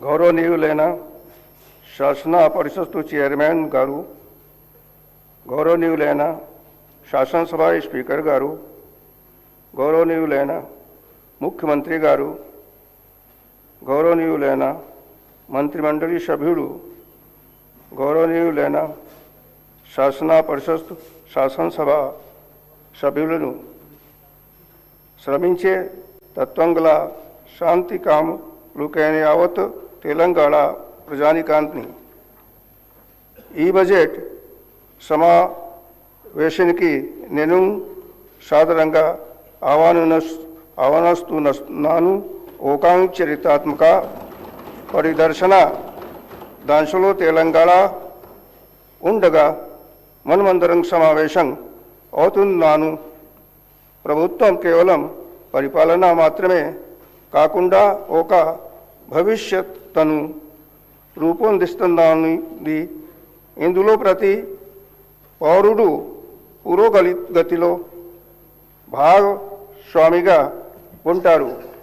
గౌరవనీయులైన శాసన పరిషత్తు చైర్మన్ గారు, గౌరవనీయులైన శాసనసభ స్పీకర్ గారు, గౌరవనీయులైన ముఖ్యమంత్రి గారు, గౌరవనీయులైన మంత్రిమండలి సభ్యులు, గౌరవనీయులైన శాసన పరిషత్ శాసనసభ సభ్యులను, శ్రమించే తత్వం గల శాంతి కాములకైన యావత్ తెలంగాణ ప్రజానీకాన్ని ఈ బడ్జెట్ సమావేశానికి నేను సాదరంగా ఆహ్వానిస్తున్నాను. ఓకాంగ్ చరిత్రాత్మక పరిదర్శన దాంట్లో తెలంగాణ ఉండగా మనమందరం సమావేశం అవుతున్నాను. ప్రభుత్వం కేవలం పరిపాలన మాత్రమే కాకుండా ఒక భవిష్యత్తును రూపొందిస్తున్నది. ఇందులో ప్రతి పౌరుడు పురోగతిలో భాగస్వామిగా ఉంటారు.